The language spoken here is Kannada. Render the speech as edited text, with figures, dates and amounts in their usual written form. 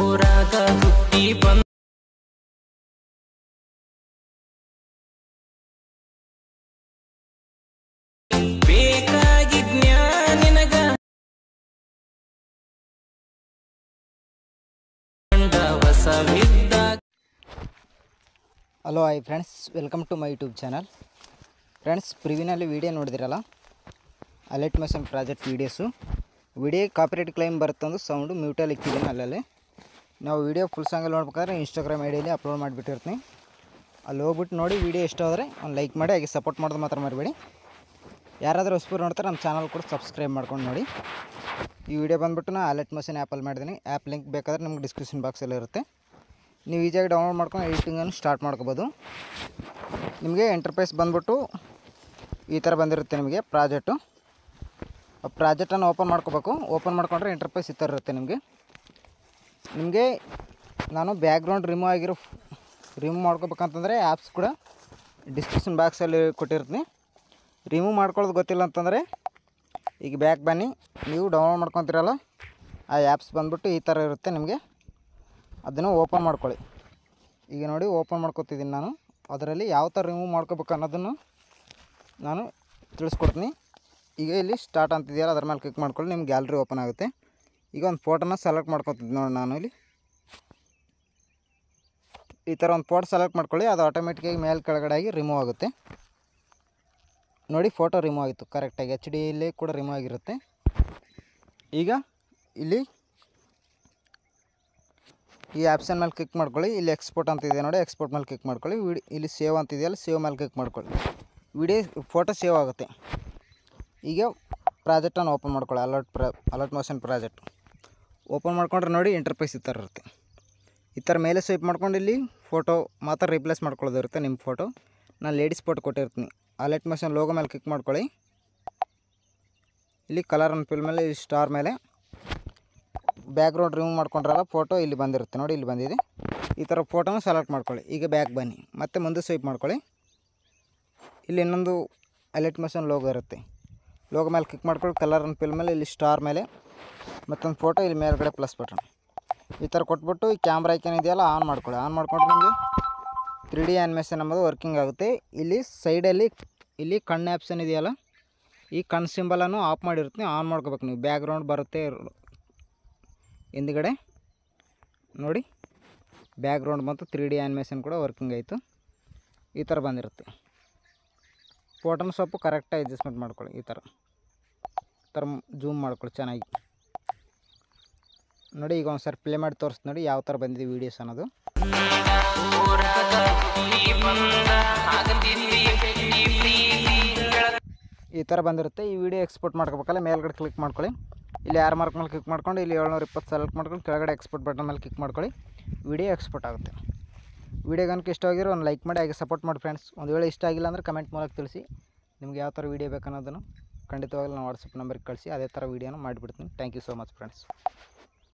ಊರಾಗ ಹುಟ್ಟಿ ಬಂದ ಬೇಕಾಗಿದ್ನ್ಯಾ ನಿನಗ ಹೊಸವಿದ್ದ. Hello hi friends, welcome to my YouTube channel. Friends, ಪ್ರಿವಿನಲ್ಲಿ ವೀಡಿಯೋ ನೋಡಿದಿರಲ್ಲ, Alight motion project videos. Video copyright claim ಬರುತ್ತಂದು ಸೌಂಡು ಮ್ಯೂಟಲ್ಲಿ ಇಕ್ಕಿದ್ದೀನಿ. ಅಲ್ಲಲ್ಲಿ ನಾವು ವೀಡಿಯೋ ಫುಲ್ ಸಾಂಗಲ್ಲಿ ನೋಡ್ಬೇಕಾದ್ರೆ ಇನ್ಸ್ಟಾಗ್ರಾಮ್ ಐಡಿಯಲ್ಲಿ ಅಪ್ಲೋಡ್ ಮಾಡಿಬಿಟ್ಟಿರ್ತೀನಿ. ಅಲ್ಲಿ ಹೋಗ್ಬಿಟ್ಟು ನೋಡಿ, ವೀಡಿಯೋ ಇಷ್ಟ ಆದರೆ ಒಂದು ಲೈಕ್ ಮಾಡಿ, ಹಾಗೆ ಸಪೋರ್ಟ್ ಮಾಡೋದು ಮಾತ್ರ ಮರಿಬೇಡಿ. ಯಾರಾದರೂ ಹೊಸಬರು ನೋಡ್ತಾರೆ ನಮ್ಮ ಚಾನಲ್ ಕೂಡ ಸಬ್ಸ್ಕ್ರೈಬ್ ಮಾಡ್ಕೊಂಡು ನೋಡಿ. ಈ ವಿಡಿಯೋ ಬಂದುಬಿಟ್ಟು ನಾನು ಅಲರ್ಟ್ ಮೋಷನ್ ಆ್ಯಪಲ್ಲಿ ಮಾಡಿದ್ದೀನಿ. ಆ್ಯಪ್ ಲಿಂಕ್ ಬೇಕಾದರೆ ನಿಮ್ಗೆ ಡಿಸ್ಕ್ರಿಪ್ಷನ್ ಬಾಕ್ಸಲ್ಲಿ ಇರುತ್ತೆ. ನೀವು ಈಸಿಯಾಗಿ ಡೌನ್ಲೋಡ್ ಮಾಡ್ಕೊಂಡು ಎಡಿಟಿಂಗನ್ನು ಸ್ಟಾರ್ಟ್ ಮಾಡ್ಕೋಬೋದು. ನಿಮಗೆ ಇಂಟರ್ಫೇಸ್ ಬಂದುಬಿಟ್ಟು ಈ ಥರ ಬಂದಿರುತ್ತೆ. ನಿಮಗೆ ಪ್ರಾಜೆಕ್ಟನ್ನು ಓಪನ್ ಮಾಡ್ಕೋಬೇಕು. ಓಪನ್ ಮಾಡ್ಕೊಂಡ್ರೆ ಇಂಟರ್ಫೇಸ್ ಈ ಥರ ಇರುತ್ತೆ. ನಿಮಗೆ ನಾನು ಬ್ಯಾಕ್ಗ್ರೌಂಡ್ ರಿಮೂವ್ ಮಾಡ್ಕೋಬೇಕಂತಂದರೆ ಆ್ಯಪ್ಸ್ ಕೂಡ ಡಿಸ್ಕ್ರಿಪ್ಷನ್ ಬಾಕ್ಸಲ್ಲಿ ಕೊಟ್ಟಿರ್ತೀನಿ. ರಿಮೂವ್ ಮಾಡ್ಕೊಳ್ಳೋದು ಗೊತ್ತಿಲ್ಲ ಅಂತಂದರೆ ಈಗ ಬ್ಯಾಕ್ ಬನ್ನಿ, ನೀವು ಡೌನ್ಲೋಡ್ ಮಾಡ್ಕೊತೀರಲ್ಲ ಆ ಆ್ಯಪ್ಸ್ ಬಂದುಬಿಟ್ಟು ಈ ಥರ ಇರುತ್ತೆ. ನಿಮಗೆ ಅದನ್ನು ಓಪನ್ ಮಾಡ್ಕೊಳ್ಳಿ. ಈಗ ನೋಡಿ, ಓಪನ್ ಮಾಡ್ಕೊತಿದ್ದೀನಿ ನಾನು. ಅದರಲ್ಲಿ ಯಾವ ಥರ ರಿಮೂವ್ ಮಾಡ್ಕೋಬೇಕು ಅನ್ನೋದನ್ನು ನಾನು ತಿಳಿಸ್ಕೊಡ್ತೀನಿ. ಈಗ ಇಲ್ಲಿ ಸ್ಟಾರ್ಟ್ ಅಂತಿದೆಯಲ್ಲ, ಅದ್ರ ಮೇಲೆ ಕ್ಲಿಕ್ ಮಾಡ್ಕೊಳ್ಳಿ. ನಿಮ್ಮ ಗ್ಯಾಲರಿ ಓಪನ್ ಆಗುತ್ತೆ. ಈಗ ಒಂದು ಫೋಟೋನ ಸೆಲೆಕ್ಟ್ ಮಾಡ್ಕೊತಿದ್ದೆ ನೋಡಿ. ನಾನು ಇಲ್ಲಿ ಈ ಥರ ಒಂದು ಫೋಟೋ ಸೆಲೆಕ್ಟ್ ಮಾಡ್ಕೊಳ್ಳಿ. ಅದು ಆಟೋಮೆಟಿಕ್ಕಾಗಿ ಮೇಲೆ ಕೆಳಗಡೆ ಆಗಿ ರಿಮೂವ್ ಆಗುತ್ತೆ. ನೋಡಿ, ಫೋಟೋ ರಿಮೂವ್ ಆಯಿತು ಕರೆಕ್ಟಾಗಿ. HD ಇಲ್ಲಿ ಕೂಡ ರಿಮೂವ್ ಆಗಿರುತ್ತೆ. ಈಗ ಇಲ್ಲಿ ಈ ಆಪ್ಷನ್ ಮೇಲೆ ಕ್ಲಿಕ್ ಮಾಡ್ಕೊಳ್ಳಿ. ಇಲ್ಲಿ ಎಕ್ಸ್ಪೋರ್ಟ್ ಅಂತಿದೆ ನೋಡಿ, ಎಕ್ಸ್ಪೋರ್ಟ್ ಮೇಲೆ ಕ್ಲಿಕ್ ಮಾಡ್ಕೊಳ್ಳಿ. ಇಲ್ಲಿ ಸೇವ್ ಅಂತಿದೆಯಲ್ಲ, ಸೇವ್ ಮೇಲೆ ಕ್ಲಿಕ್ ಮಾಡ್ಕೊಳ್ಳಿ. ಫೋಟೋ ಸೇವ್ ಆಗುತ್ತೆ. ಈಗ ಪ್ರಾಜೆಕ್ಟನ್ನು ಓಪನ್ ಮಾಡ್ಕೊಳ್ಳಿ. ಅಲರ್ಟ್ ಮೋಷನ್ ಪ್ರಾಜೆಕ್ಟ್ ಓಪನ್ ಮಾಡ್ಕೊಂಡ್ರೆ ನೋಡಿ, ಇಂಟರ್ಫೇಸ್ ಈ ಥರ ಇರುತ್ತೆ. ಈ ಥರ ಮೇಲೆ ಸ್ವೈಪ್ ಮಾಡ್ಕೊಂಡು ಇಲ್ಲಿ ಫೋಟೋ ಮಾತ್ರ ರಿಪ್ಲೇಸ್ ಮಾಡ್ಕೊಳ್ಳೋದಿರುತ್ತೆ. ನಿಮ್ಮ ಫೋಟೋ ನಾನು ಲೇಡೀಸ್ ಫೋಟೋ ಕೊಟ್ಟಿರ್ತೀನಿ. ಅಲರ್ಟ್ ಮೋಷನ್ ಲೋಗೋ ಮೇಲೆ ಕ್ಲಿಕ್ ಮಾಡ್ಕೊಳ್ಳಿ. ಇಲ್ಲಿ ಕಲರ್ ಆ್ಯಂಡ್ ಫಿಲ್ ಮೇಲೆ, ಇಲ್ಲಿ ಸ್ಟಾರ್ ಮೇಲೆ ಬ್ಯಾಕ್ಗ್ರೌಂಡ್ ರಿಮೂವ್ ಮಾಡ್ಕೊಂಡ್ರಲ್ಲ ಫೋಟೋ ಇಲ್ಲಿ ಬಂದಿರುತ್ತೆ ನೋಡಿ. ಇಲ್ಲಿ ಬಂದಿದೆ. ಈ ಥರ ಫೋಟೋನ ಸೆಲೆಕ್ಟ್ ಮಾಡ್ಕೊಳ್ಳಿ. ಈಗ ಬ್ಯಾಕ್ ಬನ್ನಿ, ಮತ್ತೆ ಮುಂದೆ ಸ್ವೈಪ್ ಮಾಡ್ಕೊಳ್ಳಿ. ಇಲ್ಲಿ ಇನ್ನೊಂದು ಅಲರ್ಟ್ ಮೋಷನ್ ಲೋಗೋ ಇರುತ್ತೆ. ಲೋಗೋ ಮೇಲೆ ಕ್ಲಿಕ್ ಮಾಡ್ಕೊಳ್ಳಿ. ಕಲರ್ ಆ್ಯಂಡ್ ಫಿಲ್ ಮೇಲೆ, ಇಲ್ಲಿ ಸ್ಟಾರ್ ಮೇಲೆ ಮತ್ತೊಂದು ಫೋಟೋ, ಇಲ್ಲಿ ಮೇಲ್ಗಡೆ ಪ್ಲಸ್ ಬಟನ್ ಈ ಥರ ಕೊಟ್ಬಿಟ್ಟು ಈ ಕ್ಯಾಮ್ರಾ ಐಕನ್ ಇದೆಯಲ್ಲ ಆನ್ ಮಾಡ್ಕೊಳ್ಳಿ. ಆನ್ ಮಾಡ್ಕೊಂಡ್ರೆ ನಿಮಗೆ 3D ಆ್ಯನಿಮೇಷನ್ ಎಂಬುದು ವರ್ಕಿಂಗ್ ಆಗುತ್ತೆ. ಇಲ್ಲಿ ಸೈಡಲ್ಲಿ ಇಲ್ಲಿ ಕಣ್ಣು ಆಪ್ಷನ್ ಇದೆಯಲ್ಲ, ಈ ಕಣ್ಣು ಸಿಂಬಲನ್ನು ಆಫ್ ಮಾಡಿರ್ತೀನಿ. ಆನ್ ಮಾಡ್ಕೋಬೇಕು ನೀವು. ಬ್ಯಾಕ್ಗ್ರೌಂಡ್ ಬರುತ್ತೆ ಹಿಂದ್ಗಡೆ ನೋಡಿ, ಬ್ಯಾಕ್ಗ್ರೌಂಡ್ ಮತ್ತು 3D ಆ್ಯನಿಮೇಷನ್ ಕೂಡ ವರ್ಕಿಂಗ್ ಆಯಿತು. ಈ ಥರ ಬಂದಿರುತ್ತೆ. ಫೋಟೋನ ಸ್ವಲ್ಪ ಕರೆಕ್ಟಾಗಿ ಅಡ್ಜಸ್ಟ್ಮೆಂಟ್ ಮಾಡ್ಕೊಳ್ಳಿ. ಈ ಥರ ಜೂಮ್ ಮಾಡ್ಕೊಳ್ಳಿ ಚೆನ್ನಾಗಿ ನೋಡಿ. ಈಗ ಒಂದು ಸರಿ ಪ್ಲೇ ಮಾಡಿ ತೋರಿಸ್ತು ನೋಡಿ ಯಾವ ಥರ ಬಂದಿದೆ ವೀಡಿಯೋಸ್ ಅನ್ನೋದು. ಈ ಥರ ಬಂದಿರುತ್ತೆ. ಈ ವಿಡಿಯೋ ಎಕ್ಸ್ಪೋರ್ಟ್ ಮಾಡ್ಕೋಬೇಕಲ್ಲ, ಮೇಲ್ಗಡೆ ಕ್ಲಿಕ್ ಮಾಡ್ಕೊಳ್ಳಿ. ಇಲ್ಲಿ ಯಾರು ಮಾರ್ಕ್ ಮೇಲೆ ಕ್ಲಿಕ್ ಮಾಡ್ಕೊಂಡು ಇಲ್ಲಿ 720 ಸೆಲೆಕ್ಟ್ ಮಾಡ್ಕೊಂಡು ಕೆಳಗಡೆ ಎಕ್ಸ್ಪೋರ್ಟ್ ಬಟನ್ ಮೇಲೆ ಕ್ಲಿಕ್ ಮಾಡ್ಕೊಳ್ಳಿ. ವಿಡಿಯೋ ಎಕ್ಸ್ಪೋರ್ಟ್ ಆಗುತ್ತೆ. ವಿಡಿಯೋ ಗನಕ್ಕೆ ಇಷ್ಟ ಆಗಿರೋ ಒಂದು ಲೈಕ್ ಮಾಡಿ, ಹಾಗೆ ಸಪೋರ್ಟ್ ಮಾಡಿ ಫ್ರೆಂಡ್ಸ್. ಒಂದು ವೇಳೆ ಇಷ್ಟ ಆಗಿಲ್ಲ ಅಂದರೆ ಕಮೆಂಟ್ ಮೂಲಕ ತಿಳಿಸಿ. ನಿಮ್ಗೆ ಯಾವ ಥರ ವೀಡಿಯೋ ಬೇಕನ್ನೋದನ್ನು ಖಂಡಿತವಾಗಲೂ ನಾನು ವಾಟ್ಸಪ್ ನಂಬರ್ಗೆ ಕಳಿಸಿ ಅದೇ ಥರ ವೀಡಿಯೋನ ಮಾಡಿಬಿಡ್ತೀನಿ. Thank you so much friends.